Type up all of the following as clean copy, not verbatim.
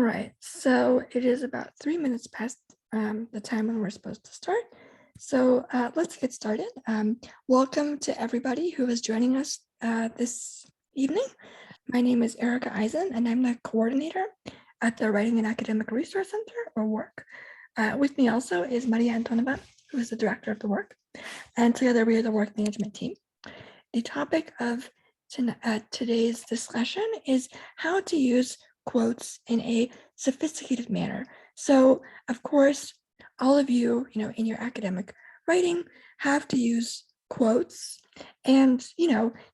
right, so it is about 3 minutes past the time when we're supposed to start. So let's get started. Welcome to everybody who is joining us this evening. My name is Erica Eisen, and I'm the coordinator at the Writing and Academic Resource Center, or WORK. With me also is Maria Antonova, who is the director of the WORK, and together we are the WORK management team. The topic of today's discussion is how to use quotes in a sophisticated manner. So, of course, all of you, in your academic writing have to use quotes, and,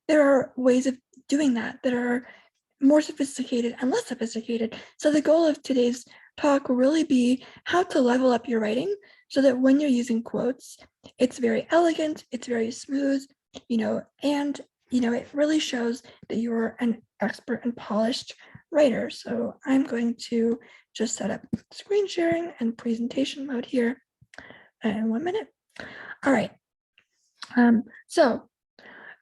there are ways of doing that are more sophisticated and less sophisticated. So the goal of today's talk will really be how to level up your writing so that when you're using quotes, it's very elegant, it's very smooth, and it really shows that you're an expert and polished writer. So I'm going to just set up screen sharing and presentation mode here in 1 minute. All right. So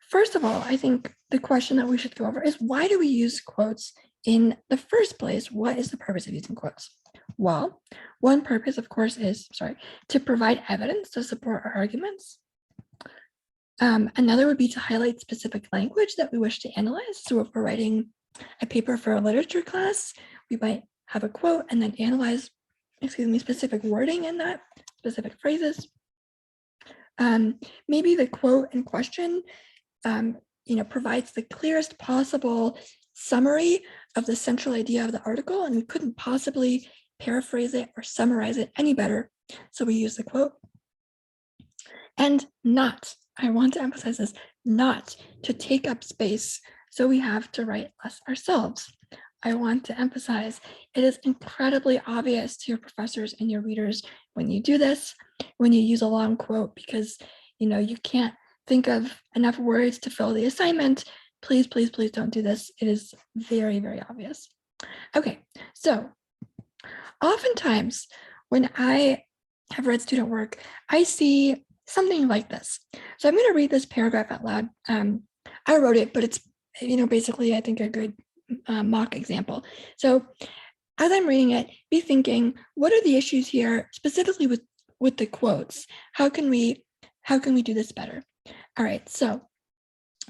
first of all, I think the question that we should go over is, why do we use quotes in the first place? What is the purpose of using quotes? Well, one purpose, of course, is to provide evidence to support our arguments. Another would be to highlight specific language that we wish to analyze. So if we're writing a paper for a literature class, we might have a quote and then analyze, specific wording in that, specific phrases. Maybe the quote in question, provides the clearest possible summary of the central idea of the article, and we couldn't possibly paraphrase it or summarize it any better. So we use the quote. And I want to emphasize this, not to take up space, so we have to write less ourselves. I want to emphasize it is incredibly obvious to your professors and your readers when you do this, when you use a long quote, because you can't think of enough words to fill the assignment. Please, please, please don't do this. It is very, very obvious. Okay, so oftentimes when I have read student work, I see something like this. So I'm going to read this paragraph out loud. I wrote it, but it's, basically, I think a good mock example. So as I'm reading it, be thinking, what are the issues here, specifically with the quotes? How can we do this better? All right, so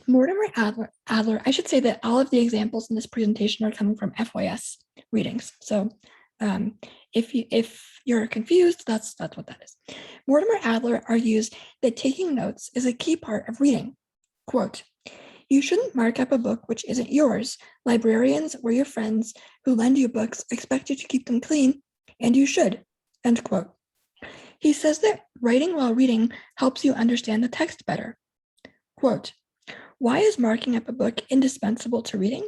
Mortimer Adler, I should say that all of the examples in this presentation are coming from FYS readings. So if you're confused, that's what that is. Mortimer Adler argues that taking notes is a key part of reading. Quote, "You shouldn't mark up a book which isn't yours. Librarians or your friends who lend you books expect you to keep them clean, and you should." End quote. He says that writing while reading helps you understand the text better. Quote, "Why is marking up a book indispensable to reading?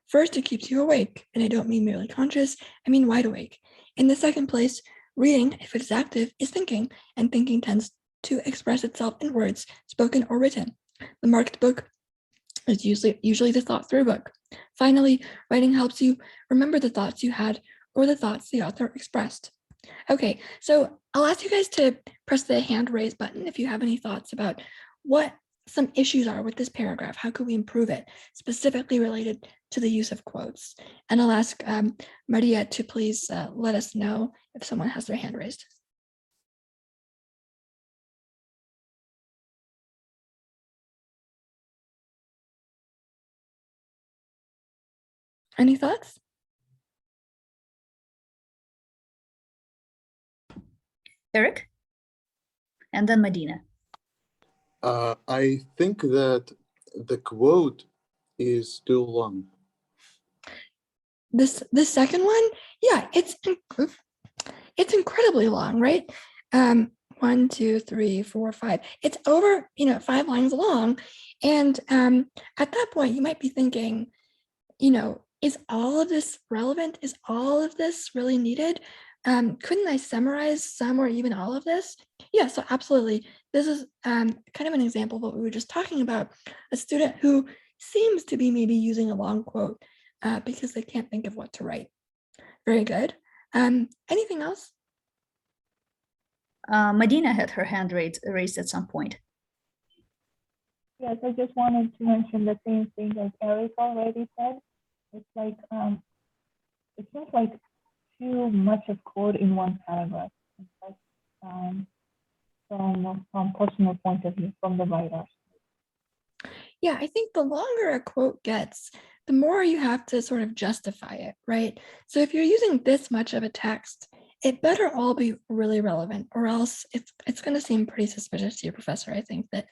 First, it keeps you awake, and I don't mean merely conscious, I mean wide awake. In the second place, reading, if it's active, is thinking, and thinking tends to express itself in words, spoken or written. The marked book is usually the thought-through book. Finally, writing helps you remember the thoughts you had or the thoughts the author expressed." Okay, so I'll ask you guys to press the hand raise button if you have any thoughts about what some issues are with this paragraph. How could we improve it, specifically related to the use of quotes? And I'll ask Maria to please let us know if someone has their hand raised. Any thoughts? Eric? And then Medina. I think that the quote is too long. This second one, yeah, it's incredibly long, right? 1, 2, 3, 4, 5. It's over, 5 lines long, and at that point, you might be thinking, is all of this relevant? Is all of this really needed? Couldn't I summarize some or even all of this? Yeah, so absolutely. This is kind of an example of what we were just talking about, a student who seems to be maybe using a long quote because they can't think of what to write. Very good. Anything else? Medina had her hand raised at some point. Yes, I just wanted to mention the same thing as Eric already said. It's like, it's not like too much of code in one paragraph. From personal point of view, from the writer. Yeah, I think the longer a quote gets, the more you have to sort of justify it, right? So if you're using this much of a text, it better all be really relevant, or else it's going to seem pretty suspicious to your professor. I think that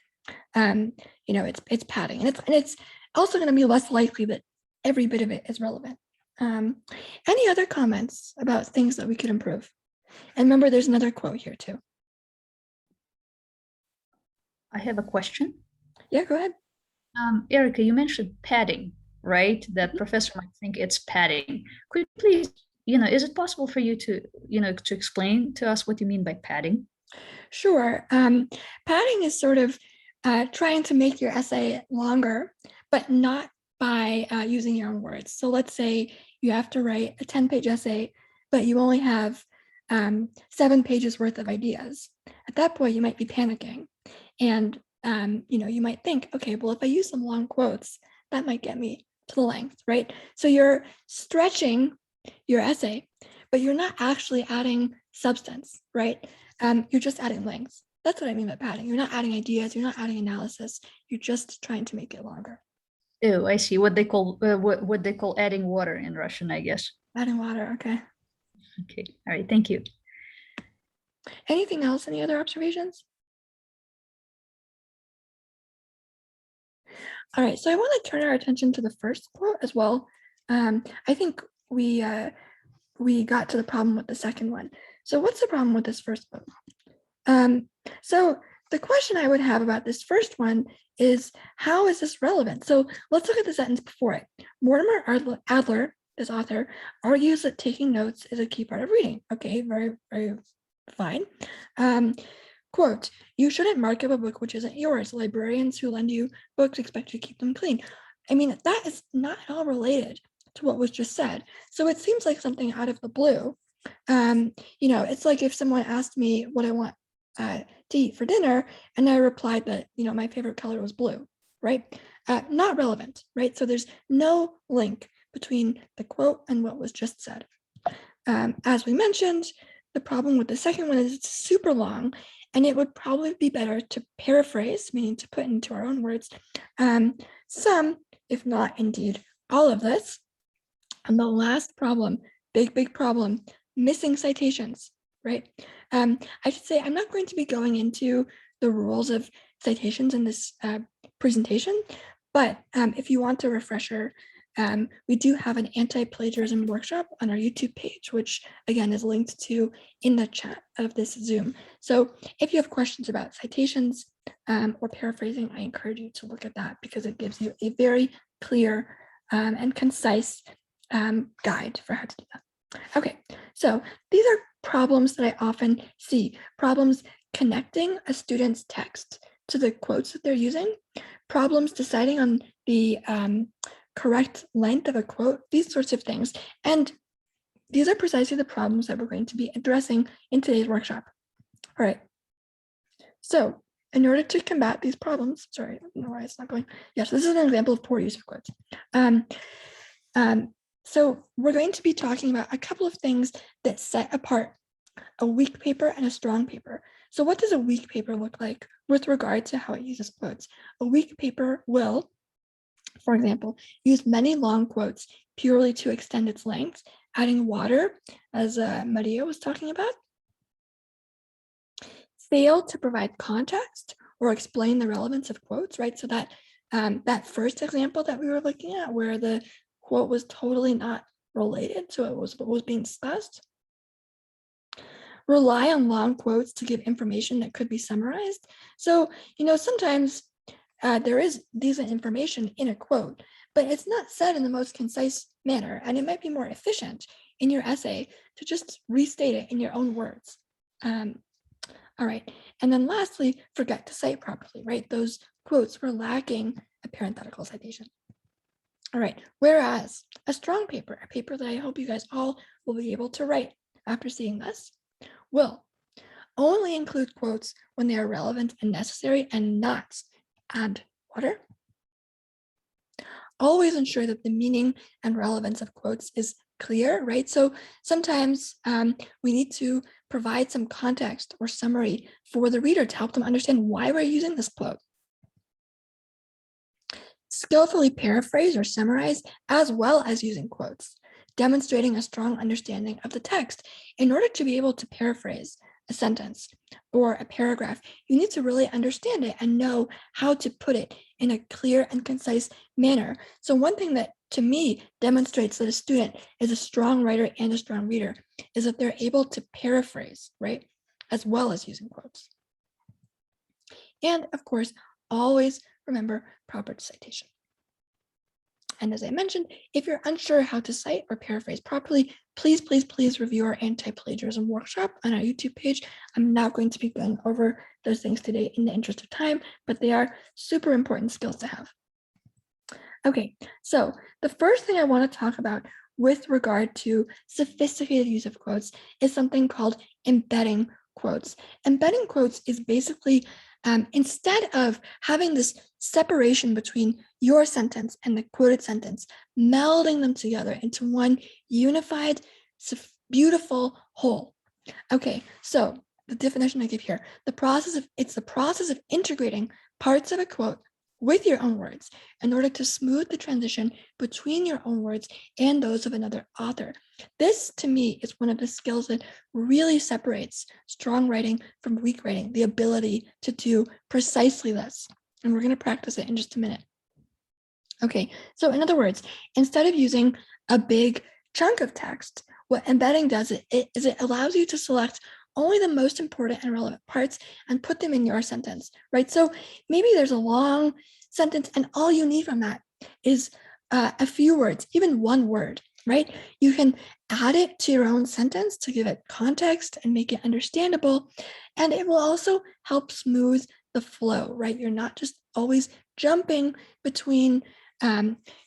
it's padding, and it's also going to be less likely that every bit of it is relevant. Any other comments about things that we could improve? And remember, there's another quote here too. I have a question. Yeah, go ahead. Erica, you mentioned padding, right? That professor might think it's padding. Could you please, is it possible for you to, to explain to us what you mean by padding? Sure. Padding is sort of trying to make your essay longer, but not by using your own words. So let's say you have to write a 10-page essay, but you only have 7 pages worth of ideas. At that point, you might be panicking. And you might think, okay, well, if I use some long quotes, that might get me to the length, right? So you're stretching your essay, but you're not actually adding substance, right? You're just adding length. That's what I mean by padding. You're not adding ideas, you're not adding analysis, you're just trying to make it longer. Oh, I see. What they call adding water in Russian, I guess. Adding water, okay. Okay, all right, thank you. Anything else? Any other observations? All right, so I want to turn our attention to the first quote as well. I think we got to the problem with the second one. So what's the problem with this first quote? So the question I would have about this first one is, how is this relevant? So let's look at the sentence before it. Mortimer Adler, this author, argues that taking notes is a key part of reading. Okay, very, very fine. Quote, you shouldn't mark up a book which isn't yours. Librarians who lend you books expect you to keep them clean. I mean, that is not at all related to what was just said. So it seems like something out of the blue. It's like if someone asked me what I want to eat for dinner, and I replied that, my favorite color was blue, right? Not relevant, right? So there's no link between the quote and what was just said. As we mentioned, the problem with the second one is it's super long, and it would probably be better to paraphrase, meaning to put into our own words, some, if not indeed all of this. And the last problem, big problem, missing citations, right? I should say I'm not going to be going into the rules of citations in this presentation, but if you want a refresher, we do have an anti-plagiarism workshop on our YouTube page, which again is linked to in the chat of this Zoom. So if you have questions about citations or paraphrasing, I encourage you to look at that because it gives you a very clear and concise guide for how to do that. Okay, so these are problems that I often see. Problems connecting a student's text to the quotes that they're using, problems deciding on the correct length of a quote, these sorts of things. And these are precisely the problems that we're going to be addressing in today's workshop. All right. So in order to combat these problems, sorry, I don't know why it's not going. Yes, this is an example of poor use of quotes. So we're going to be talking about a couple of things that set apart a weak paper and a strong paper. So what does a weak paper look like with regard to how it uses quotes? A weak paper will, for example, use many long quotes purely to extend its length, adding water, as Maria was talking about. Fail to provide context or explain the relevance of quotes, right? So that that first example that we were looking at where the quote was totally not related to what was being discussed. Rely on long quotes to give information that could be summarized. So, sometimes there is decent information in a quote, but it's not said in the most concise manner, and it might be more efficient in your essay to just restate it in your own words. All right, and then lastly, forget to cite properly, right? Those quotes were lacking a parenthetical citation. All right, whereas a strong paper, a paper that I hope you guys all will be able to write after seeing this, will only include quotes when they are relevant and necessary and not add water. Always ensure that the meaning and relevance of quotes is clear, right? So sometimes we need to provide some context or summary for the reader to help them understand why we're using this quote. Skillfully paraphrase or summarize, as well as using quotes, demonstrating a strong understanding of the text. In order to be able to paraphrase a sentence or a paragraph, you need to really understand it and know how to put it in a clear and concise manner. So one thing that to me demonstrates that a student is a strong writer and a strong reader is that they're able to paraphrase, right, as well as using quotes. And of course, always remember proper citation. And as I mentioned, if you're unsure how to cite or paraphrase properly, please review our anti-plagiarism workshop on our YouTube page. I'm not going to be going over those things today in the interest of time, but they are super important skills to have. Okay, so the first thing I want to talk about with regard to sophisticated use of quotes is something called embedding quotes. Embedding quotes is basically instead of having this separation between your sentence and the quoted sentence, melding them together into one unified, beautiful whole. Okay, so the definition I give here, it's the process of integrating parts of a quote with your own words in order to smooth the transition between your own words and those of another author. This, to me, is one of the skills that really separates strong writing from weak writing, the ability to do precisely this. And we're going to practice it in just a minute. Okay, so in other words, instead of using a big chunk of text, what embedding does is it allows you to select only the most important and relevant parts and put them in your sentence, right? So maybe there's a long sentence and all you need from that is a few words, even one word, right? You can add it to your own sentence to give it context and make it understandable. And it will also help smooth the flow, right? You're not just always jumping between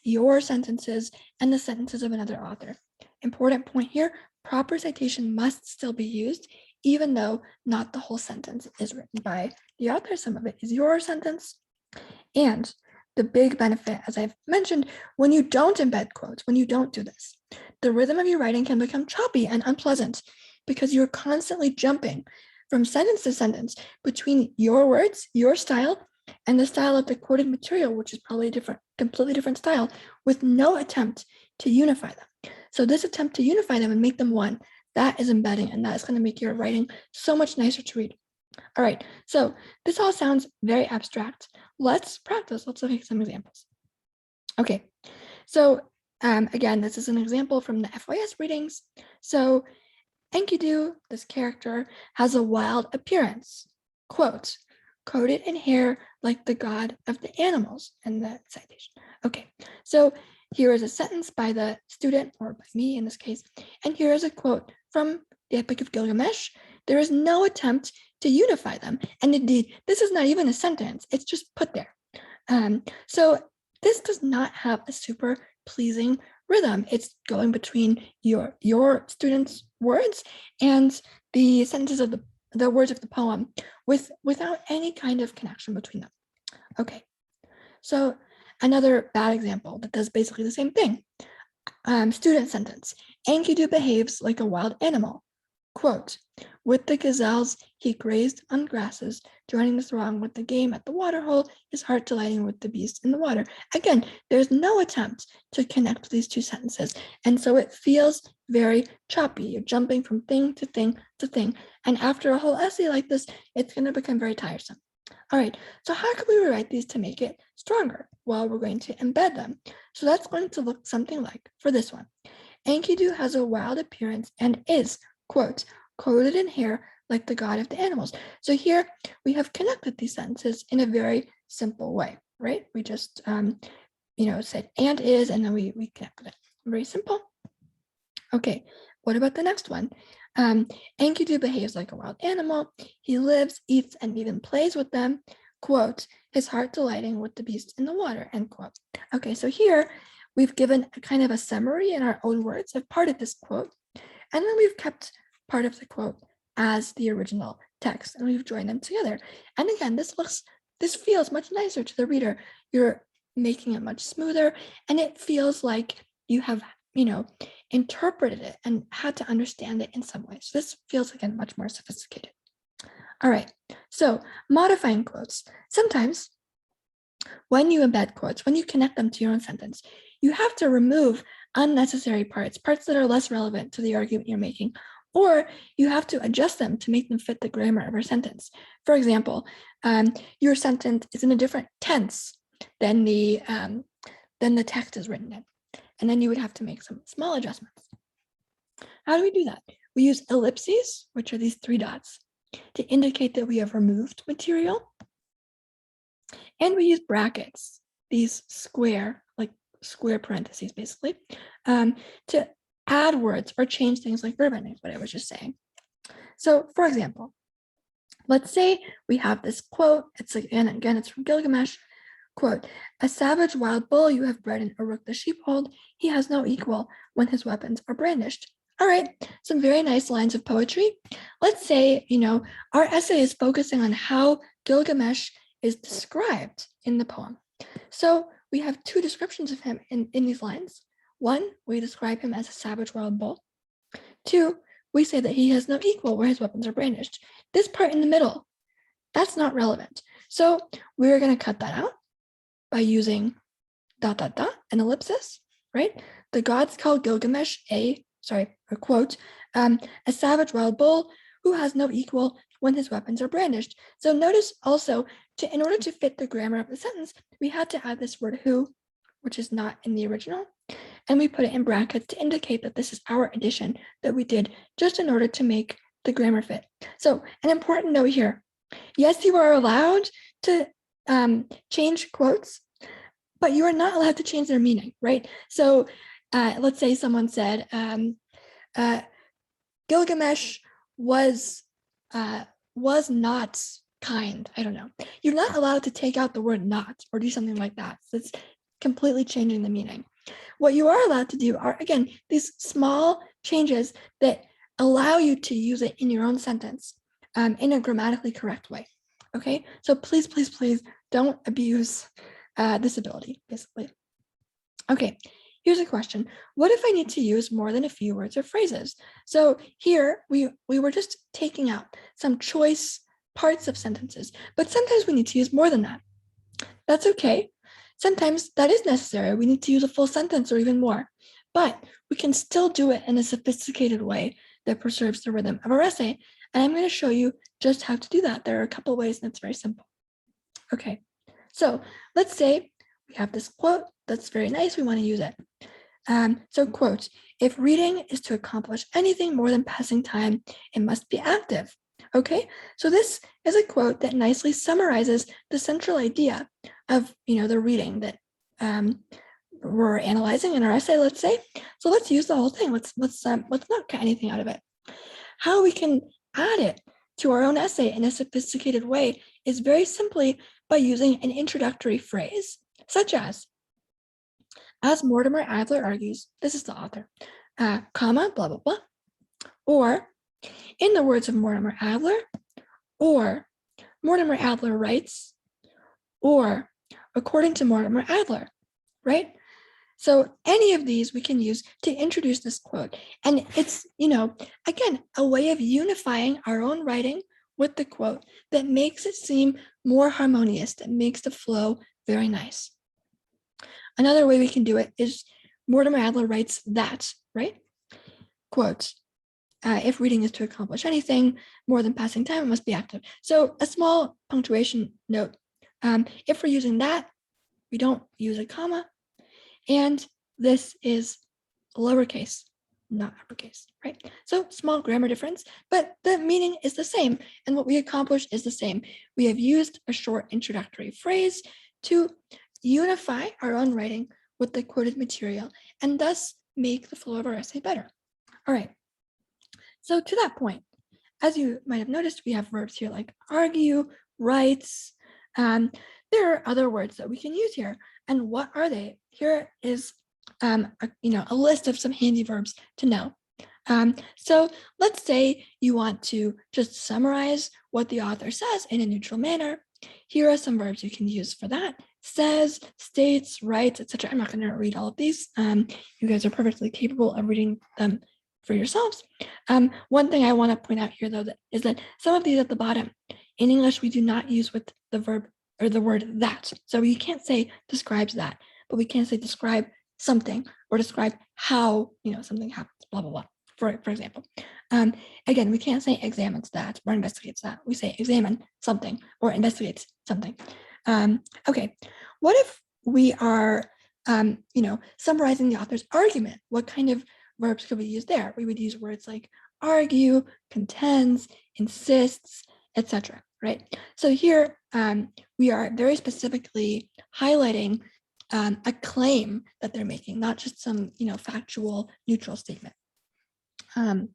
your sentences and the sentences of another author. Important point here, proper citation must still be used, even though not the whole sentence is written by the author. Some of it is your sentence. And the big benefit, as I've mentioned, when you don't embed quotes, when you don't do this, the rhythm of your writing can become choppy and unpleasant because you're constantly jumping from sentence to sentence between your words, your style, and the style of the quoted material, which is probably a completely different style, with no attempt to unify them. So this attempt to unify them and make them one, that is embedding, and that is going to make your writing so much nicer to read. All right, so this all sounds very abstract. Let's practice. Let's look at some examples. Okay, so again, this is an example from the FYS readings. So Enkidu, this character, has a wild appearance. Quote, coated in hair like the god of the animals, in the citation. Okay, so here is a sentence by the student, or by me in this case, and here is a quote from the Epic of Gilgamesh. There is no attempt to unify them, and indeed, this is not even a sentence, it's just put there. So this does not have a super pleasing rhythm. It's going between your students' words and the sentences of the words of the poem without any kind of connection between them. Okay, so another bad example that does basically the same thing. Student sentence, Enkidu behaves like a wild animal. Quote, with the gazelles, he grazed on grasses, joining the throng with the game at the waterhole, his heart delighting with the beast in the water. Again, there's no attempt to connect these two sentences, and so it feels very choppy. You're jumping from thing to thing to thing, and after a whole essay like this, it's going to become very tiresome. All right, so how can we rewrite these to make it stronger? Well, we're going to embed them. So that's going to look something like for this one. Enkidu has a wild appearance and is, quote, coated in hair like the god of the animals. So here we have connected these sentences in a very simple way, right? We just, said and is, and then we connected it. Very simple. Okay, what about the next one? Enkidu behaves like a wild animal. He lives, eats, and even plays with them. Quote, his heart delighting with the beast in the water, end quote. Okay, so here we've given a kind of a summary in our own words of part of this quote, and then we've kept part of the quote as the original text, and we've joined them together. And again, this feels much nicer to the reader. You're making it much smoother, and it feels like you have, interpreted it and had to understand it in some way. So this feels, again, much more sophisticated. All right, so modifying quotes. Sometimes when you embed quotes, when you connect them to your own sentence, you have to remove unnecessary parts that are less relevant to the argument you're making, or you have to adjust them to make them fit the grammar of your sentence. For example, your sentence is in a different tense than the text is written in, and then you would have to make some small adjustments. How do we do that? We use ellipses, which are these 3 dots, to indicate that we have removed material. And we use brackets, these square parentheses, basically, to add words or change things like verb endings, what I was just saying. So, for example, let's say we have this quote. It's again, it's from Gilgamesh. Quote, "A savage wild bull you have bred in Uruk the sheepfold. He has no equal when his weapons are brandished." All right, some very nice lines of poetry. Let's say, our essay is focusing on how Gilgamesh is described in the poem. So we have 2 descriptions of him in these lines. 1, we describe him as a savage wild bull. 2, we say that he has no equal where his weapons are brandished. This part in the middle, that's not relevant. So we're going to cut that out by using ... an ellipsis, right? The gods call Gilgamesh a quote, a savage wild bull who has no equal when his weapons are brandished. So notice also, in order to fit the grammar of the sentence, we had to add this word who, which is not in the original, and we put it in brackets to indicate that this is our addition that we did just in order to make the grammar fit. So an important note here, yes, you are allowed to change quotes, but you are not allowed to change their meaning, right? So let's say someone said, Gilgamesh was not kind. I don't know. You're not allowed to take out the word not or do something like that. So it's completely changing the meaning. What you are allowed to do are, again, these small changes that allow you to use it in your own sentence in a grammatically correct way. Okay, so please, please, please don't abuse this ability, basically. Okay, here's a question. What if I need to use more than a few words or phrases? So here we were just taking out some choice parts of sentences, but sometimes we need to use more than that. That's okay. Sometimes that is necessary. We need to use a full sentence or even more, but we can still do it in a sophisticated way that preserves the rhythm of our essay. And I'm going to show you just how to do that. There are a couple ways, and it's very simple. Okay, so let's say we have this quote that's very nice. We want to use it. So quote, "If reading is to accomplish anything more than passing time, it must be active." Okay, so this is a quote that nicely summarizes the central idea of the reading that we're analyzing in our essay, let's say. So let's use the whole thing. Let's not cut anything out of it. How we can add it to our own essay in a sophisticated way is very simply by using an introductory phrase, such as Mortimer Adler argues, this is the author, comma, blah, blah, blah, or in the words of Mortimer Adler, or Mortimer Adler writes, or according to Mortimer Adler, right? So any of these we can use to introduce this quote. And it's, again, a way of unifying our own writing with the quote that makes it seem more harmonious, that makes the flow very nice. Another way we can do it is Mortimer Adler writes that, right? Quote, "If reading is to accomplish anything more than passing time, it must be active." So a small punctuation note. If we're using that, we don't use a comma. And this is lowercase, not uppercase, right? So small grammar difference, but the meaning is the same. And what we accomplish is the same. We have used a short introductory phrase to unify our own writing with the quoted material and thus make the flow of our essay better. All right. So to that point, as you might have noticed, we have verbs here like argue, writes. There are other words that we can use here. And what are they? Here is a list of some handy verbs to know. So let's say you want to just summarize what the author says in a neutral manner. Here are some verbs you can use for that. says, states, writes, etc. I'm not going to read all of these. You guys are perfectly capable of reading them for yourselves. One thing I want to point out here, though, is that some of these at the bottom, in English, we do not use with the verb or the word that. So you can't say describes that, but we can say describe something or describe how, something happens, blah, blah, blah, for example. Again, we can't say examines that or investigates that. We say examine something or investigates something. Okay, what if we are, summarizing the author's argument? What kind of verbs could we use there? We would use words like argue, contends, insists, etc. Right? So here we are very specifically highlighting a claim that they're making, not just some factual neutral statement. And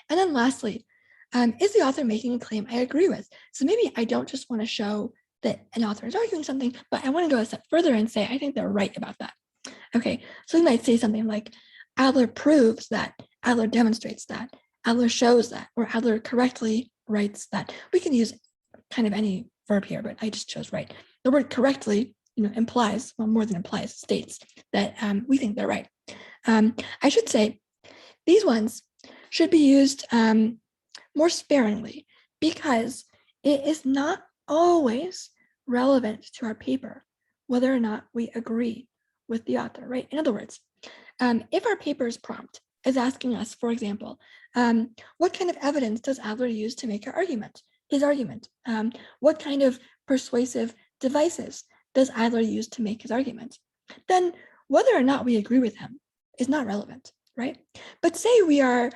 then lastly, is the author making a claim I agree with? So maybe I don't just want to show that an author is arguing something, but I want to go a step further and say I think they're right about that. Okay, so you might say something like Adler proves that, Adler demonstrates that, Adler shows that, or Adler correctly writes that. We can use kind of any verb here, but I just chose right. The word correctly, implies, well, more than implies, states that we think they're right. I should say these ones should be used more sparingly because it is not always relevant to our paper whether or not we agree with the author, right? In other words, if our paper's prompt is asking us, for example, what kind of evidence does Adler use to make his argument? What kind of persuasive devices does Adler use to make his argument? Then whether or not we agree with him is not relevant, right? But say we are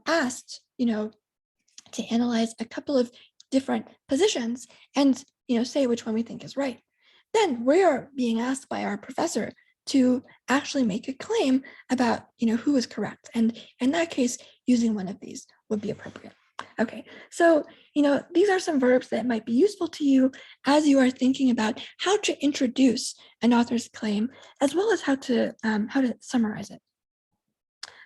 asked, to analyze a couple of different positions and, say which one we think is right. Then we are being asked by our professor to actually make a claim about, who is correct. And in that case, using one of these would be appropriate. Okay, so, these are some verbs that might be useful to you as you are thinking about how to introduce an author's claim, as well as how to summarize it.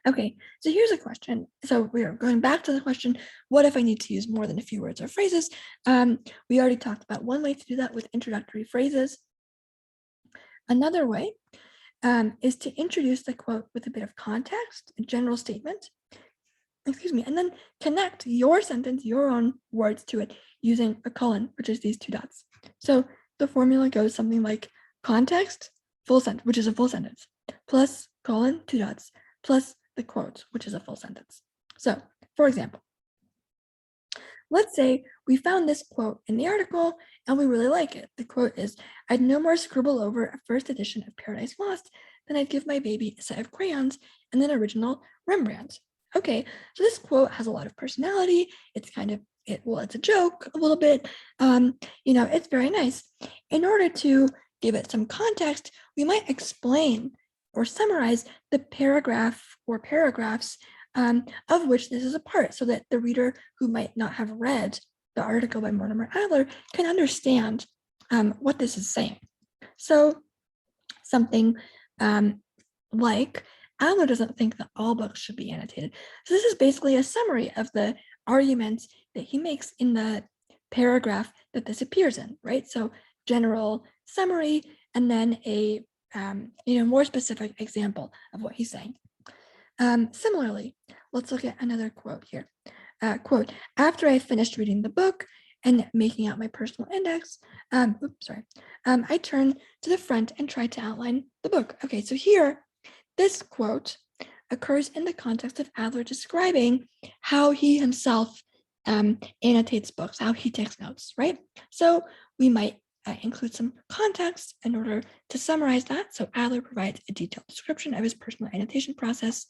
Okay, so here's a question. So we are going back to the question, what if I need to use more than a few words or phrases? We already talked about one way to do that with introductory phrases. Another way is to introduce the quote with a bit of context, a general statement, and then connect your sentence, your own words to it using a colon, which is these two dots. So the formula goes something like context, full sentence, which is a full sentence, plus colon, two dots, plus the quote, which is a full sentence. So, for example, let's say we found this quote in the article and we really like it. The quote is, I'd no more scribble over a first edition of Paradise Lost than I'd give my baby a set of crayons and an original Rembrandt. Okay, so this quote has a lot of personality. It's kind of, it's a joke a little bit. It's very nice. In order to give it some context, we might explain or summarize the paragraph or paragraphs of which this is a part, so that the reader who might not have read the article by Mortimer Adler can understand what this is saying. So something like, Adler doesn't think that all books should be annotated. So this is basically a summary of the arguments that he makes in the paragraph that this appears in, right? So general summary, and then a more specific example of what he's saying. Similarly, let's look at another quote here. Quote, after I finished reading the book and making out my personal index, I turned to the front and tried to outline the book. Okay, so here, this quote occurs in the context of Adler describing how he himself annotates books, how he takes notes, right? So we might include some context in order to summarize that. So Adler provides a detailed description of his personal annotation process,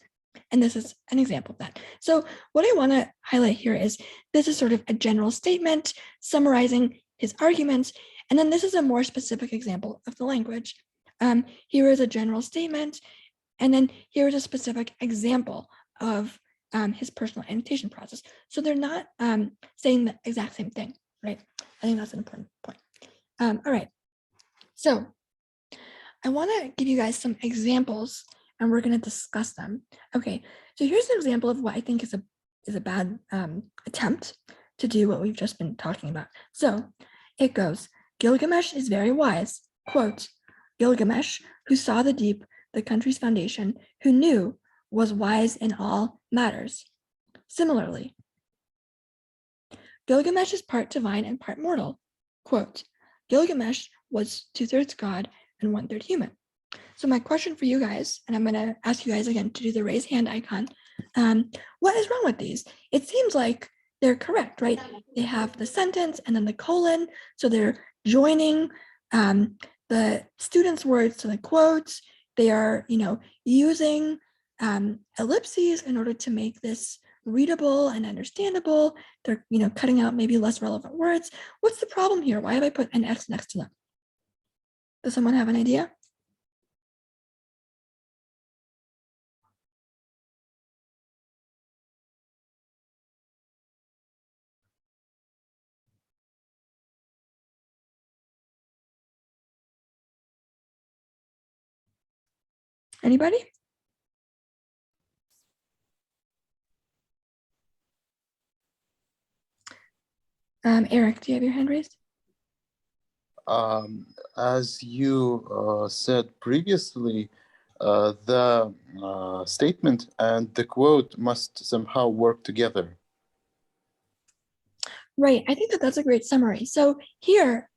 and this is an example of that. So what I want to highlight here is this is sort of a general statement summarizing his arguments, and then this is a more specific example of the language. Here is a general statement, and then here is a specific example of his personal annotation process. So they're not saying the exact same thing, right? I think that's an important point. All right, so I want to give you guys some examples, and we're going to discuss them. Okay, so here's an example of what I think is a bad attempt to do what we've just been talking about. So it goes, Gilgamesh is very wise, quote, Gilgamesh, who saw the deep, the country's foundation, who knew was wise in all matters. Similarly, Gilgamesh is part divine and part mortal. Quote, Gilgamesh was 2/3 God and 1/3 human. So my question for you guys, and I'm going to ask you guys again to do the raise hand icon. What is wrong with these? It seems like they're correct, right? They have the sentence and then the colon. So they're joining the student's words to the quotes. They are, using ellipses in order to make this readable and understandable. They're, cutting out maybe less relevant words. What's the problem here? Why have I put an X next to them? Does someone have an idea? Anybody? Eric, do you have your hand raised? As you said previously, the statement and the quote must somehow work together. Right, I think that that's a great summary. So here,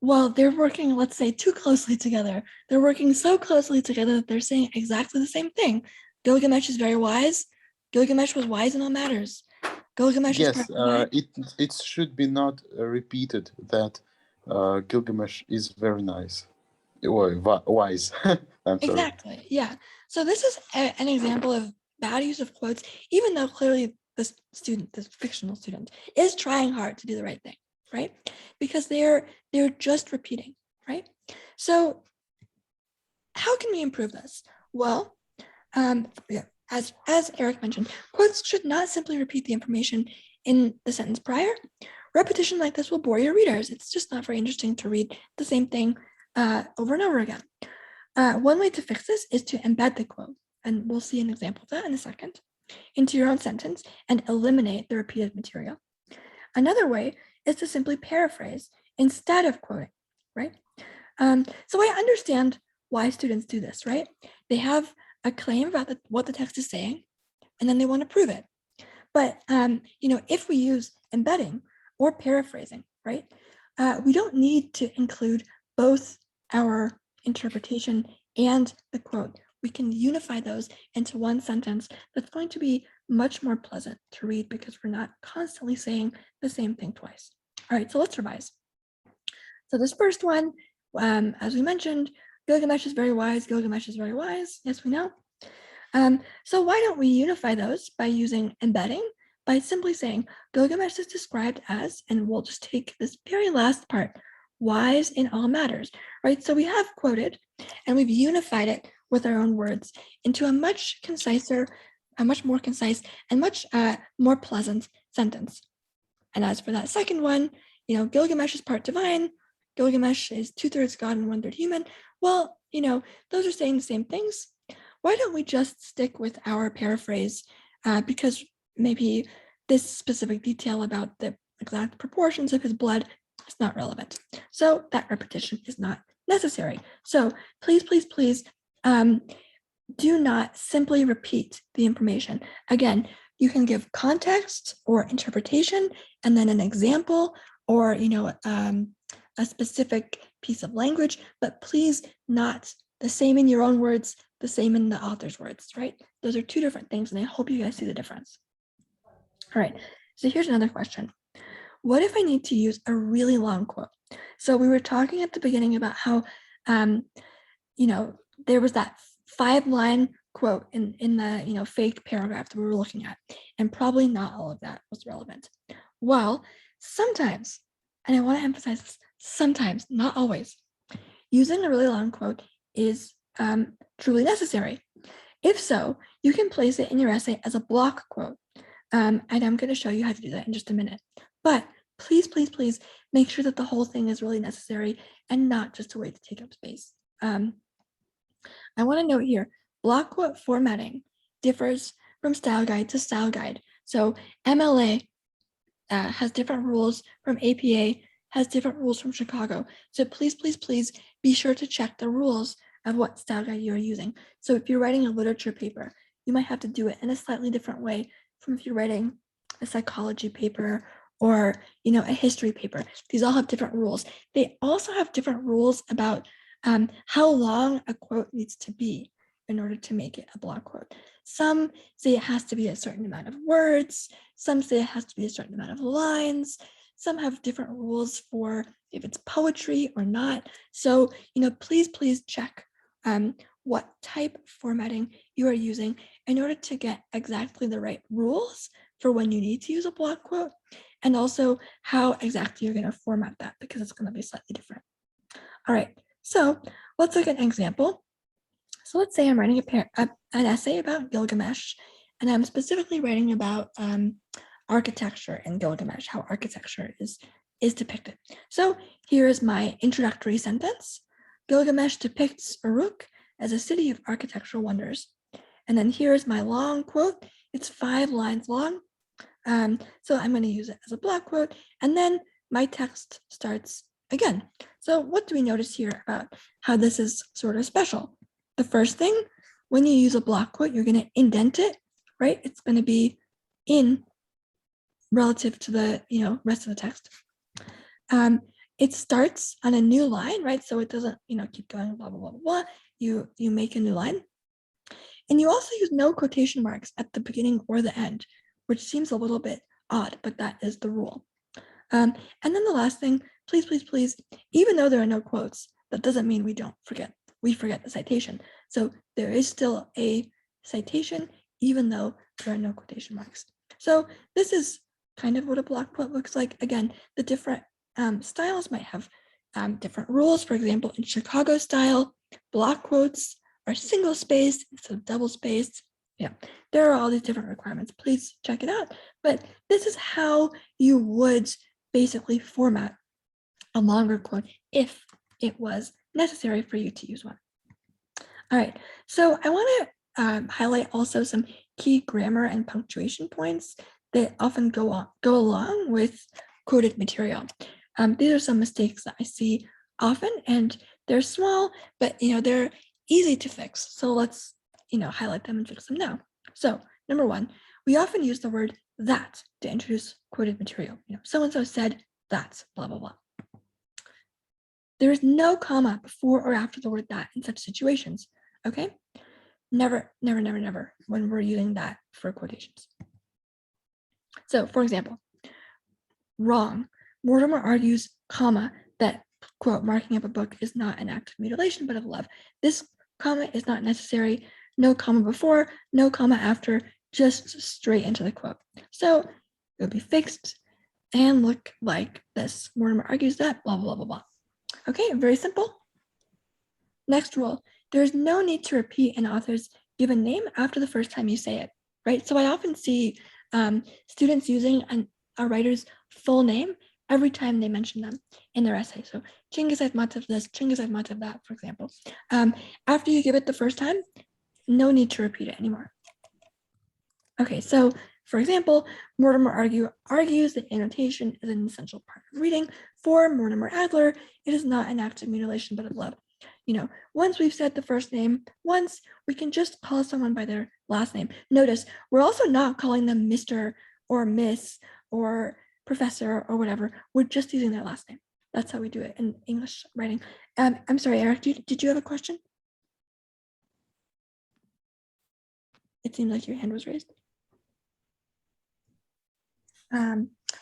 well, they're working, let's say, too closely together. They're working so closely together that they're saying exactly the same thing. Gilgamesh is very wise. Gilgamesh was wise in all matters. Gilgamesh is Yes, it should be not repeated that Gilgamesh is very nice. Wise. I'm sorry. Exactly, yeah. So this is an example of bad use of quotes, even though clearly this student, this fictional student, is trying hard to do the right thing, right? Because they're just repeating, right? So how can we improve this? Well, as Eric mentioned, quotes should not simply repeat the information in the sentence prior. Repetition like this will bore your readers. It's just not very interesting to read the same thing over and over again. One way to fix this is to embed the quote, and we'll see an example of that in a second, into your own sentence and eliminate the repeated material. Another way is to simply paraphrase instead of quoting, right? So I understand why students do this, right? They have a claim about what the text is saying, and then they want to prove it. But if we use embedding or paraphrasing, right, we don't need to include both our interpretation and the quote. We can unify those into one sentence that's going to be much more pleasant to read because we're not constantly saying the same thing twice. All right, so let's revise. So this first one, as we mentioned, Gilgamesh is very wise. Gilgamesh is very wise. Yes, we know. So why don't we unify those by using embedding, by simply saying Gilgamesh is described as, and we'll just take this very last part, wise in all matters, right? So we have quoted and we've unified it with our own words into a much more concise and much more pleasant sentence. And as for that second one, Gilgamesh is part divine. Gilgamesh is 2/3 God and 1/3 human. Well, those are saying the same things. Why don't we just stick with our paraphrase because maybe this specific detail about the exact proportions of his blood is not relevant. So that repetition is not necessary. So please, please, please do not simply repeat the information. Again, you can give context or interpretation and then an example or, a specific piece of language, but please not the same in your own words, the same in the author's words, right? Those are two different things, and I hope you guys see the difference. All right, so here's another question. What if I need to use a really long quote? So we were talking at the beginning about how, there was that 5-line quote in the, fake paragraph that we were looking at, and probably not all of that was relevant. Well, sometimes, and I want to emphasize this, sometimes, not always, using a really long quote is truly necessary. If so, you can place it in your essay as a block quote. And I'm going to show you how to do that in just a minute. But please, please, please make sure that the whole thing is really necessary and not just a way to take up space. I want to note here, block quote formatting differs from style guide to style guide. So MLA has different rules from APA, has different rules from Chicago. So please, please, please be sure to check the rules of what style guide you are using. So if you're writing a literature paper, you might have to do it in a slightly different way from if you're writing a psychology paper or a history paper. These all have different rules. They also have different rules about how long a quote needs to be in order to make it a block quote. Some say it has to be a certain amount of words. Some say it has to be a certain amount of lines. Some have different rules for if it's poetry or not. So, please, please check what type of formatting you are using in order to get exactly the right rules for when you need to use a block quote, and also how exactly you're going to format that, because it's going to be slightly different. All right, so let's look at an example. So let's say I'm writing an essay about Gilgamesh, and I'm specifically writing about architecture in Gilgamesh, how architecture is depicted. So here is my introductory sentence. Gilgamesh depicts Uruk as a city of architectural wonders. And then here's my long quote. It's 5 lines long. So I'm going to use it as a block quote. And then my text starts again. So what do we notice here about how this is sort of special? The first thing, when you use a block quote, you're going to indent it, right? It's going to be in relative to the rest of the text. It starts on a new line, right? So it doesn't keep going blah blah blah blah. You make a new line, and you also use no quotation marks at the beginning or the end, which seems a little bit odd, but that is the rule. And then the last thing, please, please, please, even though there are no quotes, that doesn't mean we forget the citation. So there is still a citation, even though there are no quotation marks. So this is kind of what a block quote looks like. Again, the different styles might have different rules. For example, in Chicago style, block quotes are single spaced instead of double spaced. Yeah, there are all these different requirements. Please check it out. But this is how you would basically format a longer quote if it was necessary for you to use one. All right, so I want to highlight also some key grammar and punctuation points that often go along with quoted material. These are some mistakes that I see often, and they're small, but they're easy to fix. So let's highlight them and fix them now. So number 1, we often use the word that to introduce quoted material. So-and-so said that, blah, blah, blah. There is no comma before or after the word that in such situations, okay? Never, never, never, never when we're using that for quotations. So for example, wrong. Mortimer argues, comma, that, quote, marking up a book is not an act of mutilation, but of love. This comma is not necessary. No comma before, no comma after, just straight into the quote. So it would be fixed and look like this. Mortimer argues that, blah, blah, blah, blah. Okay, very simple. Next rule, there is no need to repeat an author's given name after the first time you say it, right? So I often see students using a writer's full name every time they mention them in their essay. So Chingiz Aytmatov this, Chingiz Aytmatov that, for example. After you give it the first time, no need to repeat it anymore. Okay, so for example, Mortimer argues that annotation is an essential part of reading. For Mortimer Adler, it is not an act of mutilation, but of love. Once we've said the first name once, we can just call someone by their last name. Notice, we're also not calling them Mr. or Miss or Professor or whatever. We're just using their last name. That's how we do it in English writing. I'm sorry, Eric, did you have a question? It seemed like your hand was raised.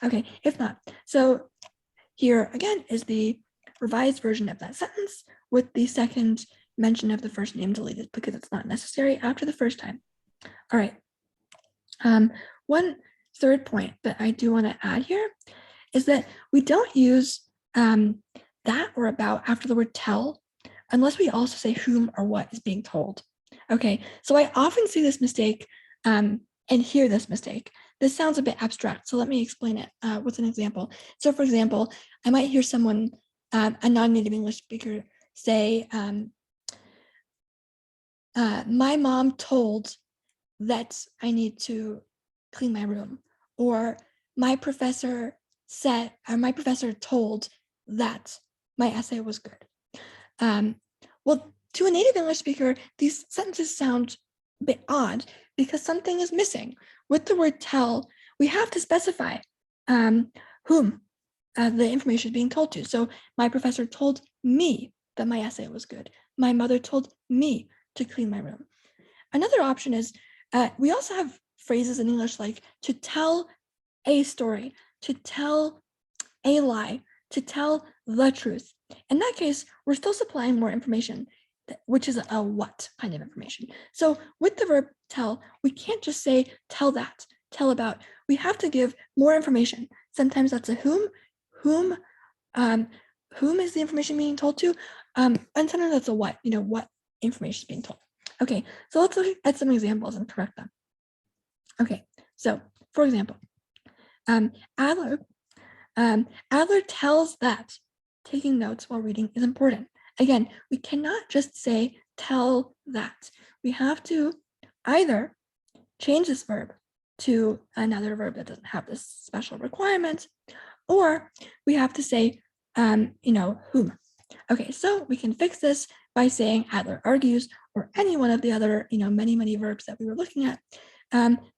Okay, if not, so here again is the revised version of that sentence with the second mention of the first name deleted because it's not necessary after the first time. All right. One third point that I do want to add here is that we don't use that or about after the word tell unless we also say whom or what is being told. Okay, so I often see this mistake and hear this mistake. This sounds a bit abstract, so let me explain it with an example. So for example, I might hear someone, a non-native English speaker, say, my mom told that I need to clean my room, or my professor said, or my professor told that my essay was good. Well, to a native English speaker, these sentences sound a bit odd because something is missing. With the word tell, we have to specify whom the information is being told to. So my professor told me that my essay was good. My mother told me to clean my room. Another option is we also have phrases in English like to tell a story, to tell a lie, to tell the truth. In that case, we're still supplying more information, which is a what kind of information. So with the verb tell, we can't just say tell that, tell about. We have to give more information. Sometimes that's a whom is the information being told to, and sometimes that's a what, what information is being told. Okay, so let's look at some examples and correct them. Okay, so for example, Adler tells that taking notes while reading is important. Again, we cannot just say tell that. We have to either change this verb to another verb that doesn't have this special requirement, or we have to say, whom. Okay, so we can fix this by saying Adler argues, or any one of the other, many verbs that we were looking at,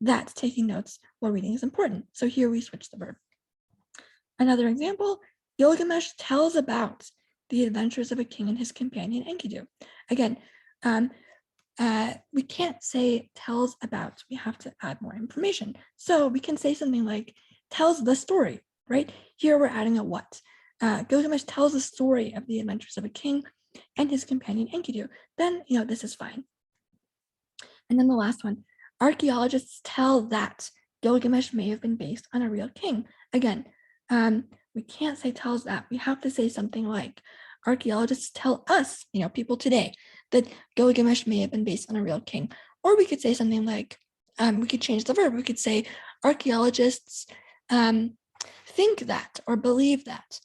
that taking notes while reading is important. So here we switch the verb. Another example, Gilgamesh tells about the adventures of a king and his companion Enkidu. Again, we can't say tells about, we have to add more information. So we can say something like tells the story, right? Here we're adding a what. Gilgamesh tells the story of the adventures of a king and his companion Enkidu. Then, this is fine. And then the last one, archaeologists tell that Gilgamesh may have been based on a real king. Again, we can't say tells that. We have to say something like archaeologists tell us, people today, that Gilgamesh may have been based on a real king. Or we could say something like, we could change the verb. We could say archaeologists think that or believe that,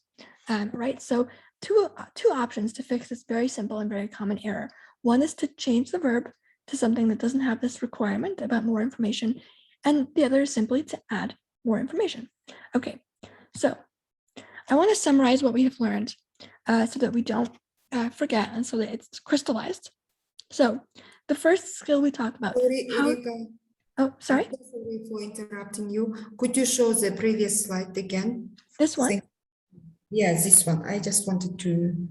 right? So two options to fix this very simple and very common error. One is to change the verb to something that doesn't have this requirement about more information, and the other is simply to add more information. Okay, so I want to summarize what we have learned so that we don't forget and so that it's crystallized. So the first skill we talked about. Erika, oh, sorry. Sorry for interrupting you. Could you show the previous slide again? This one? Yeah, this one. I just wanted to.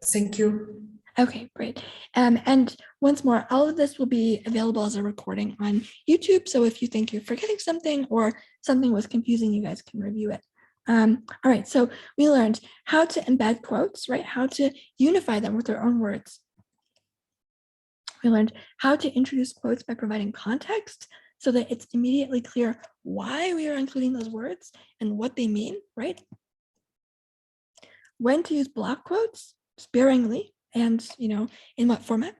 Thank you. Okay, great. And once more, all of this will be available as a recording on YouTube. So if you think you're forgetting something or something was confusing, you guys can review it. All right, so we learned how to embed quotes, right? How to unify them with their own words. We learned how to introduce quotes by providing context so that it's immediately clear why we are including those words and what they mean, right? When to use block quotes sparingly and, in what format?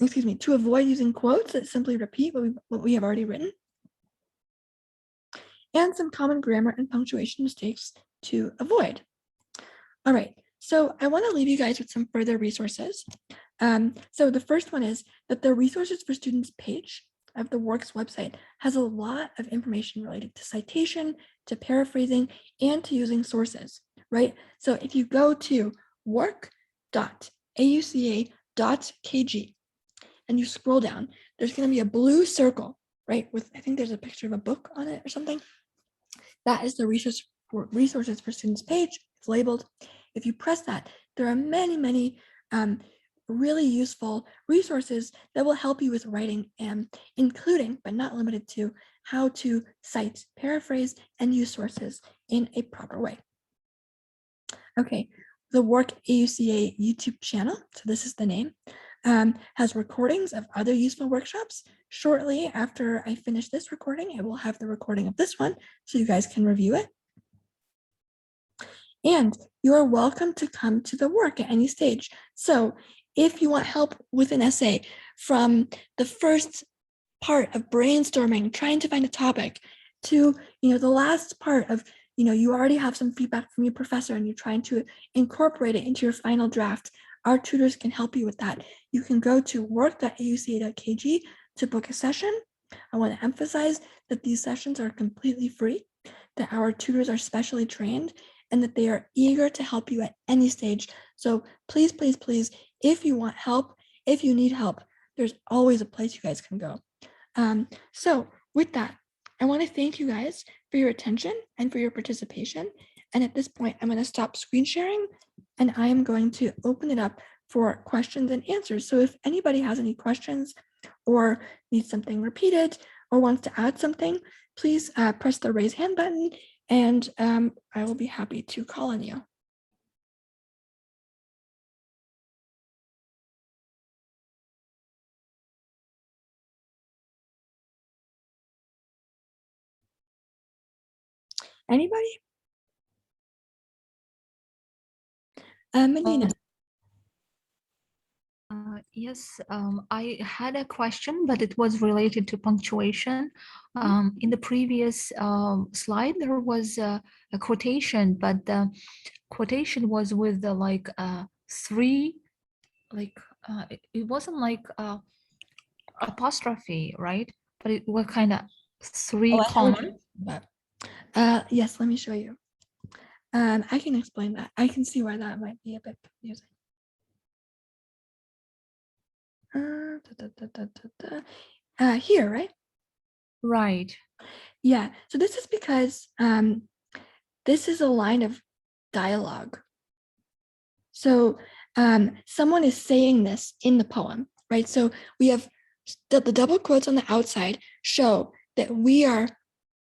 Excuse me, to avoid using quotes that simply repeat what we have already written. And some common grammar and punctuation mistakes to avoid. All right, so I want to leave you guys with some further resources. So the first one is that the resources for students page of the Works website has a lot of information related to citation, to paraphrasing, and to using sources, right? So if you go to work.auca.kg and you scroll down, there's going to be a blue circle, right? With, I think there's a picture of a book on it or something. That is the resources for students page. It's labeled. If you press that, there are many really useful resources that will help you with writing, including, but not limited to, how to cite, paraphrase, and use sources in a proper way. Okay, the Work AUCA YouTube channel, so this is the name, has recordings of other useful workshops. Shortly after I finish this recording, I will have the recording of this one so you guys can review it. And you are welcome to come to the work at any stage. So if you want help with an essay from the first part of brainstorming, trying to find a topic, to the last part of you already have some feedback from your professor and you're trying to incorporate it into your final draft, our tutors can help you with that. You can go to work.auca.kg to book a session. I want to emphasize that these sessions are completely free. that our tutors are specially trained and that they are eager to help you at any stage. So please, please, please, if you want help, if you need help, there's always a place you guys can go. So with that, I want to thank you guys for your attention and for your participation. And at this point, I'm going to stop screen sharing and I am going to open it up for questions and answers. So if anybody has any questions or needs something repeated or wants to add something, please press the raise hand button and I will be happy to call on you. Anybody? Medina. Yes, I had a question, but it was related to punctuation. In the previous slide, there was a quotation, but the quotation was with the three, it wasn't like apostrophe, right? But it was kind of three commas. Yes, let me show you. I can explain that. I can see why that might be a bit confusing. Here, right? Right. Yeah, so this is because this is a line of dialogue. So someone is saying this in the poem, right? So we have the double quotes on the outside show that we are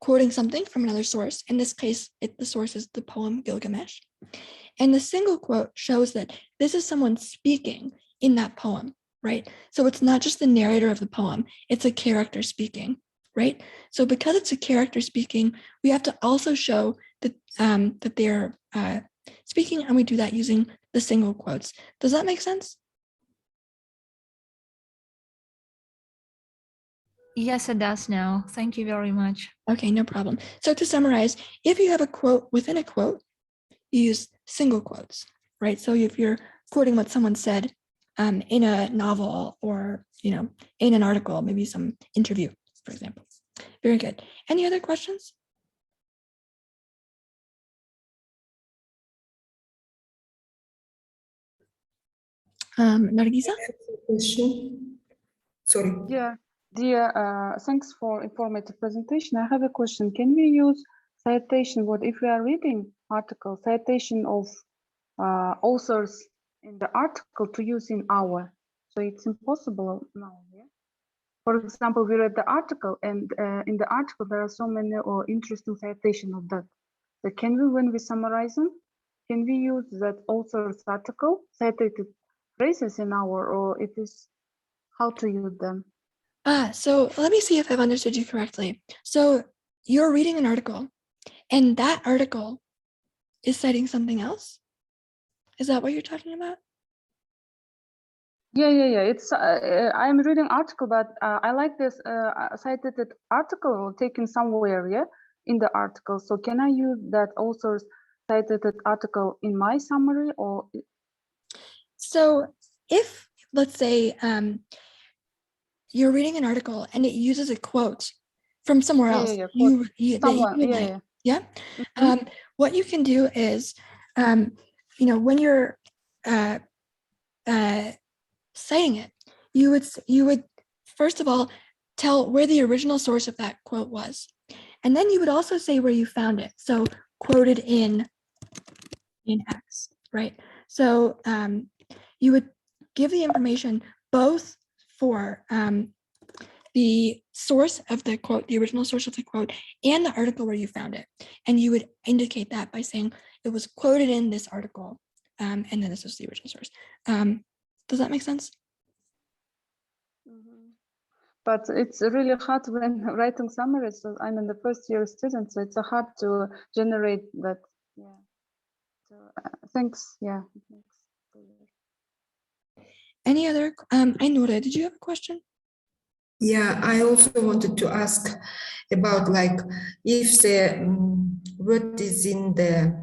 quoting something from another source. In this case, the source is the poem Gilgamesh. And the single quote shows that this is someone speaking in that poem, right? So it's not just the narrator of the poem, it's a character speaking, right? So because it's a character speaking, we have to also show that, that they're speaking, and we do that using the single quotes. Does that make sense? Yes, it does now. Thank you very much. Okay, no problem. So to summarize, if you have a quote within a quote, you use single quotes, right? So if you're quoting what someone said in a novel or, in an article, maybe some interview, for example. Very good. Any other questions? Nargisa? Question. Sorry. Dear, thanks for informative presentation. I have a question. Can we use citation? What if we are reading article, citation of authors in the article to use in our? So it's impossible now. Yeah? For example, we read the article, and in the article there are so many interesting citation of that. So can we, when we summarize them, can we use that author's article cited phrases in our, or it is how to use them? So let me see if I've understood you correctly. So you're reading an article and that article is citing something else? Is that what you're talking about? Yeah. It's I'm reading article, but I like this cited article taken somewhere, yeah, in the article. So can I use that author's cited article in my summary, or? So if, let's say, you're reading an article and it uses a quote from somewhere else, what you can do is, when you're citing it, you would first of all tell where the original source of that quote was, and then you would also say where you found it. So quoted in X, right? So you would give the information both for the source of the quote, the original source of the quote, and the article where you found it. And you would indicate that by saying it was quoted in this article, and then this is the original source. Does that make sense? But it's really hard when writing summaries. So I'm in the first year student, so it's hard to generate that. Yeah. So thanks. Yeah. Any other? Ainura, did you have a question? Yeah, I also wanted to ask about if the word is in the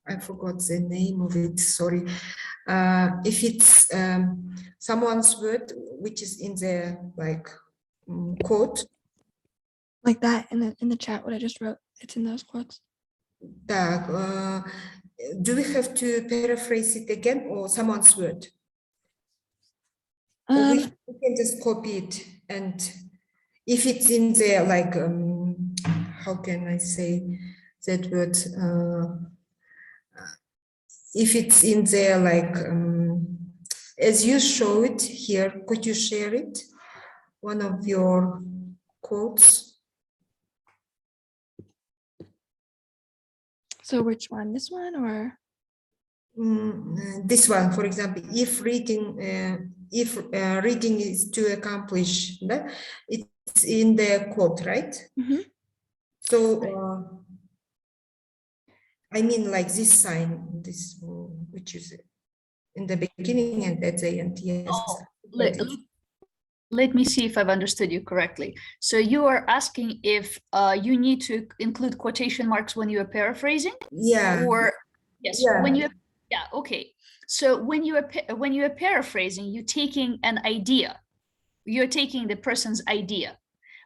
I forgot the name of it, sorry. If it's someone's word which is in the quote, Like that in the chat, what I just wrote, it's in those quotes. Так, do we have to paraphrase it again or someone's word? Or we can just copy it, and if it's in there, like, how can I say that word? If it's in there, like, as you show it here, could you share it? One of your quotes. So which one? This one or? This one, for example, if reading is to accomplish, it's in the quote, right? Mhm. So I mean, like this sign, this which is in the beginning and at the end. Yes. Oh, let me see if I've understood you correctly. So you are asking if you need to include quotation marks when you are paraphrasing? Yeah. Or yes, Yeah. when you, yeah, okay. So when you are paraphrasing, you're taking an idea. You're taking the person's idea,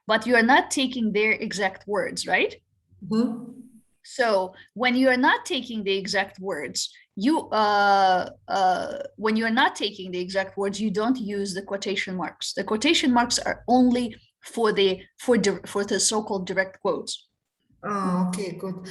but you are not taking their exact words, right? Mhm. So when you are not taking the exact words, when you are not taking the exact words, you don't use the quotation marks. The quotation marks are only for the so-called direct quotes. Oh, okay, good.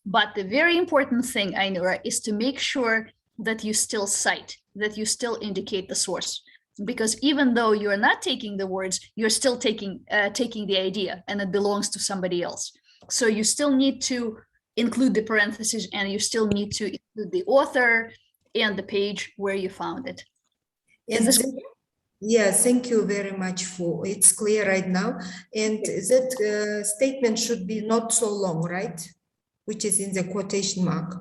But the very important thing, Ainura, is to make sure that you still cite, that you still indicate the source. Because even though you are not taking the words, you're still taking the idea, and it belongs to somebody else. So you still need to include the parentheses, and you still need to include the author and the page where you found it. Is this clear? Yeah, thank you very much for it's clear right now. And that statement should be not so long, right? Which is in the quotation mark.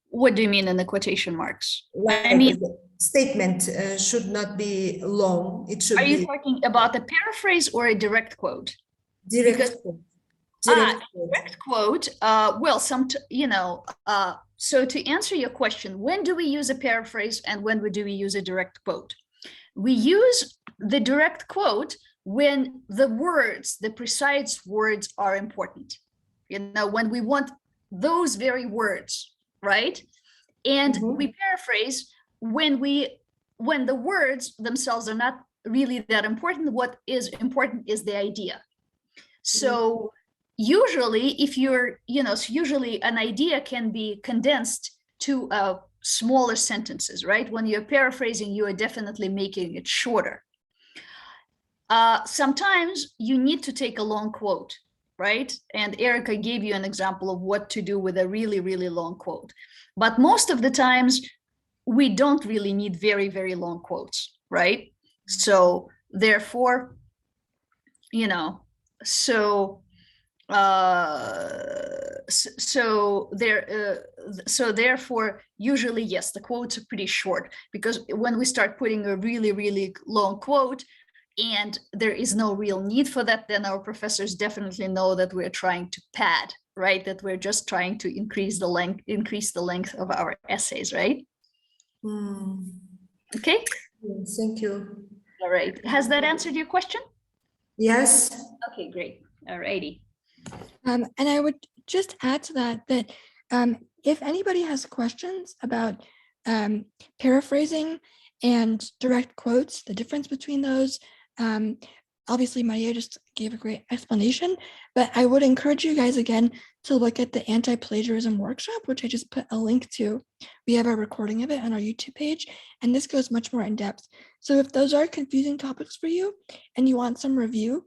What do you mean in the quotation marks? Like, I mean, the statement should not be long. It should are be you talking about a paraphrase or a direct quote? direct Because quote. Direct quote. Well, so to answer your question, when do we use a paraphrase and when do we use a direct quote? We use the direct quote when the words, the precise words are important. When we want those very words, right? And we paraphrase when the words themselves are not really that important. What is important is the idea. So usually usually an idea can be condensed to smaller sentences, right? When you're paraphrasing, you are definitely making it shorter. Sometimes you need to take a long quote, right? And Erica gave you an example of what to do with a really, really long quote. But most of the times, we don't really need very, very long quotes, right? So therefore, therefore, usually, yes, the quotes are pretty short, because when we start putting a really, really long quote and there is no real need for that, then our professors definitely know that we're trying to pad, right? That we're just trying to increase the length of our essays, right? Okay. Thank you. All right. Has that answered your question? Yes. Okay, great. All righty. And I would just add to that if anybody has questions about paraphrasing and direct quotes, the difference between those, obviously Maria just gave a great explanation, but I would encourage you guys again to look at the Anti-Plagiarism Workshop, which I just put a link to. We have a recording of it on our YouTube page, and this goes much more in depth. So if those are confusing topics for you and you want some review,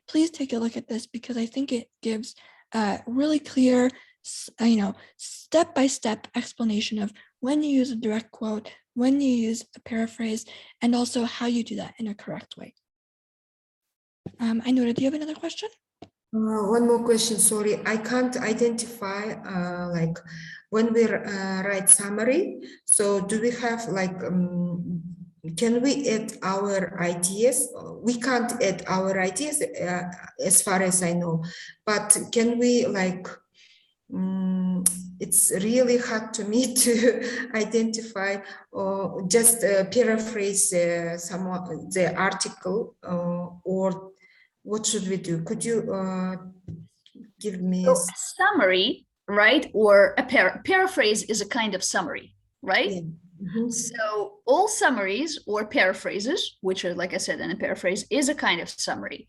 please take a look at this, because I think it gives a really clear, step-by-step explanation of when you use a direct quote, when you use a paraphrase, and also how you do that in a correct way. Ainura, do you have another question? One more question, sorry. I can't identify, like, when we write summary, so do we have, like, can we add our ideas? We can't add our ideas as far as I know, but can we, like, it's really hard to me to identify or just paraphrase the article or what should we do? Could you give me? So a summary, right? Or a paraphrase is a kind of summary, right? Yeah. Mhm. So all summaries or paraphrases, which are, like I said, in a paraphrase, is a kind of summary.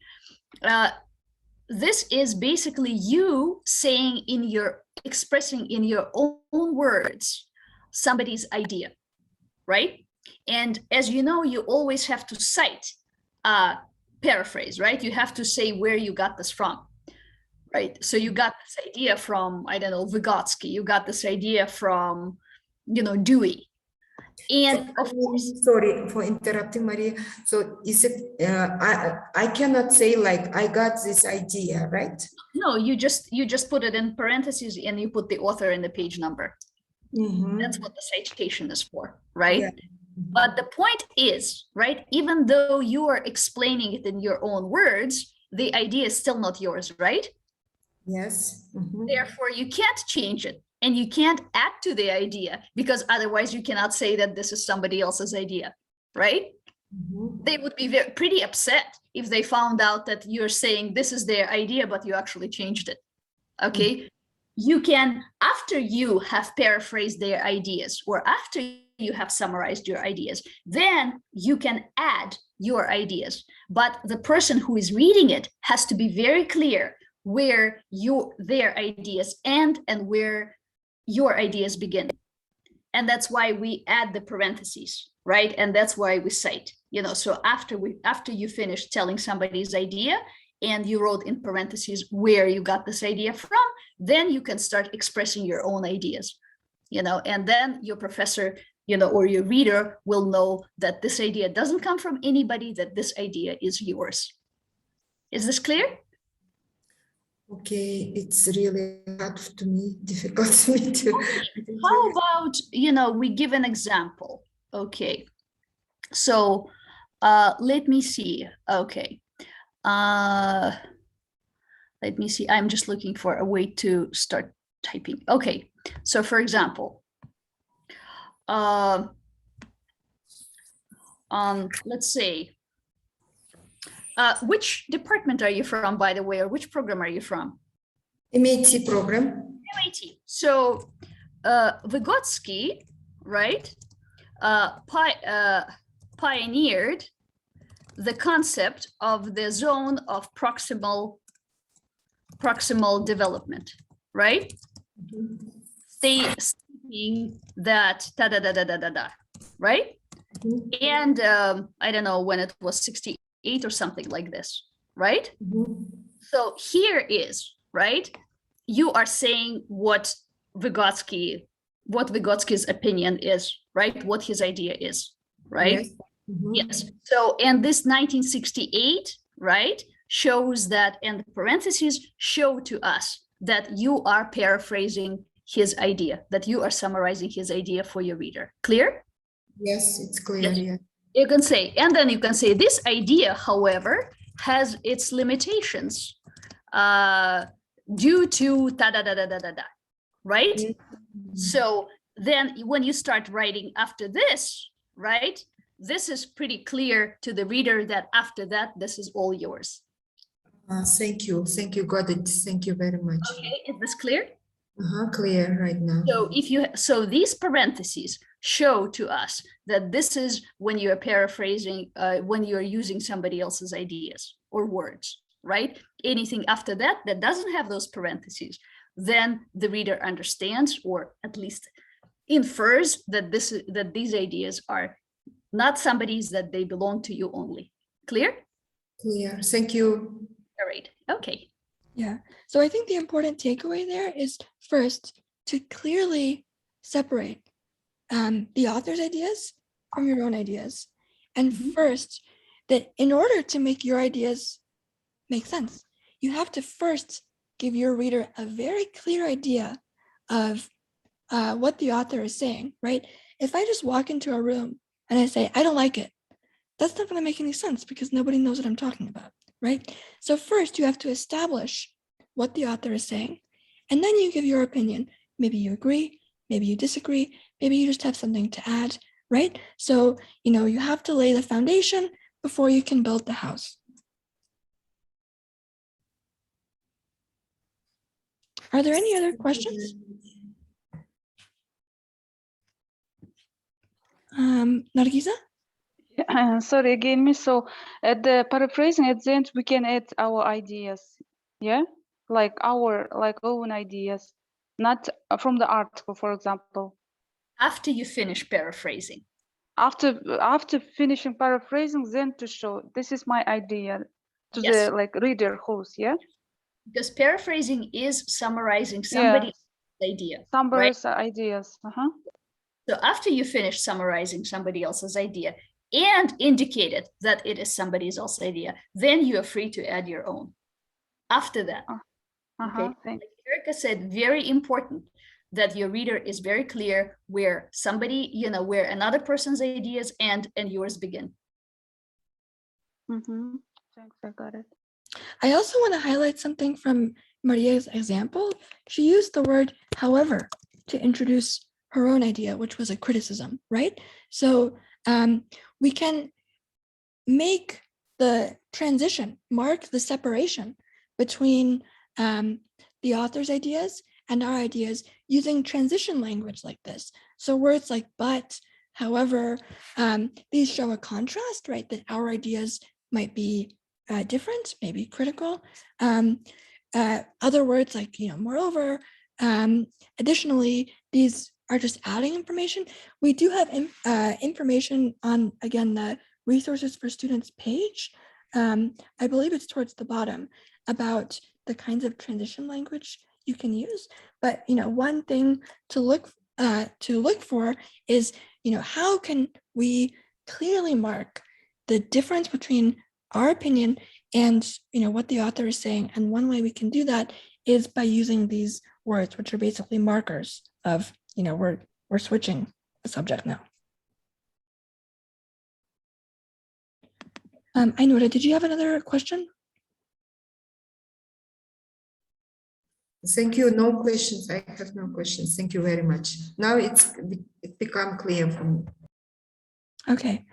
This is basically you saying expressing in your own words somebody's idea, right? And as you know, you always have to cite paraphrase, right? You have to say where you got this from, right? So you got this idea from, I don't know, Vygotsky, you got this idea from, Dewey. And of course, Sorry for interrupting, Maria. So is it, I cannot say like, I got this idea, right? no, you just put it in parentheses and you put the author and the page number. Mhm. That's what the citation is for, right? Yeah. But the point is, right, even though you are explaining it in your own words, the idea is still not yours, right? Yes. Mhm. Therefore, you can't change it and you can't add to the idea, because otherwise you cannot say that this is somebody else's idea, right? Mhm. They would be pretty upset if they found out that you're saying this is their idea, but you actually changed it. Okay. You can, after you have paraphrased their ideas or after you have summarized your ideas, then you can add your ideas. But the person who is reading it has to be very clear where their ideas end and where your ideas begin. And that's why we add the parentheses, right? And that's why we cite, so after you finish telling somebody's idea and you wrote in parentheses where you got this idea from, then you can start expressing your own ideas, and then your professor, or your reader will know that this idea doesn't come from anybody, that this idea is yours. Is this clear? Okay, it's really hard to me, difficult to me to. How about, we give an example? Okay. So let me see. Okay. Let me see. I'm just looking for a way to start typing. Okay. So for example, let's say, which department are you from, by the way, or which program are you from? MAT program. MAT. So Vygotsky, right, pioneered the concept of the zone of proximal development, right? Stating that right? And I don't know when it was 68 or something like this, right? So here is, right? You are saying what Vygotsky's opinion is, right? What his idea is, right? Yes. So, and this 1968, right, shows that, and the parentheses show to us that you are paraphrasing his idea, that you are summarizing his idea for your reader. Clear? Yes, it's clear. Yes. Yeah. You can say, and then you can say this idea, however, has its limitations due to right? So then when you start writing after this, right, this is pretty clear to the reader that after that, this is all yours. Thank you. Thank you. Got it. Thank you very much. Okay, is this clear? Clear right now. So these parentheses show to us that this is when you're paraphrasing, when you're using somebody else's ideas or words, right? Anything after that that doesn't have those parentheses, then the reader understands, or at least infers, that these ideas are not somebody's, that they belong to you only. Clear? Clear. Thank you. All right. Okay. Yeah. So I think the important takeaway there is first to clearly separate the author's ideas from your own ideas. And first, that in order to make your ideas make sense, you have to first give your reader a very clear idea of what the author is saying, right? If I just walk into a room and I say, I don't like it, that's not going to make any sense because nobody knows what I'm talking about, right? So first you have to establish what the author is saying, and then you give your opinion. Maybe you agree, maybe you disagree, maybe you just have something to add, right? So, you have to lay the foundation before you can build the house. Are there any other questions? Nargisa? Sorry again, Miss. So at the paraphrasing at the end, we can add our ideas. Yeah, like our own ideas, not from the article, for example. After you finish paraphrasing. After finishing paraphrasing, then to show this is my idea to Yes. the reader who's Because paraphrasing is summarizing Yeah. somebody's idea, right? Somebody's ideas. So after you finish summarizing somebody else's idea and indicated that it is somebody else's idea, then you are free to add your own. After that, okay. Like Erica said, very important that your reader is very clear where somebody, where another person's ideas and yours begin. Thanks, I got it. I also want to highlight something from Maria's example. She used the word however to introduce her own idea, which was a criticism, right? So we can make the transition, mark the separation between the author's ideas and our ideas using transition language like this. So words like but, however, these show a contrast, right? That our ideas might be different, maybe critical. Other words like, moreover, additionally, these are just adding information. We do have information on, again, the resources for students page. I believe it's towards the bottom about the kinds of transition language you can use. But, one thing to look for is, how can we clearly mark the difference between our opinion and, what the author is saying. And one way we can do that is by using these words, which are basically markers of, we're switching the subject now. Ainura, did you have another question? Thank you. No questions. I have no questions. Thank you very much. Now it become clear for me. Okay.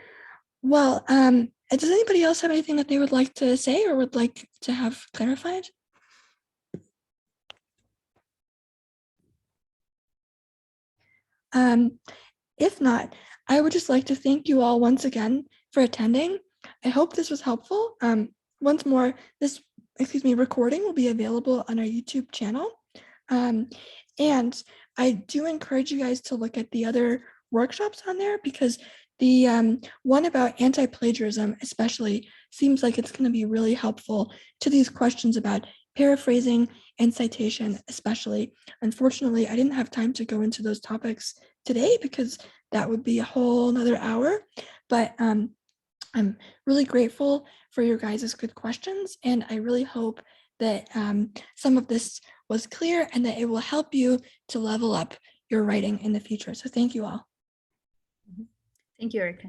Well, does anybody else have anything that they would like to say or would like to have clarified? If not, I would just like to thank you all once again for attending. I hope this was helpful. Once more, this recording will be available on our YouTube channel. And I do encourage you guys to look at the other workshops on there because the one about anti-plagiarism especially seems like it's going to be really helpful to these questions about paraphrasing and citation especially. Unfortunately, I didn't have time to go into those topics today because that would be a whole another hour, but I'm really grateful for your guys' good questions, and I really hope that some of this was clear and that it will help you to level up your writing in the future. So thank you all. Thank you, Erica.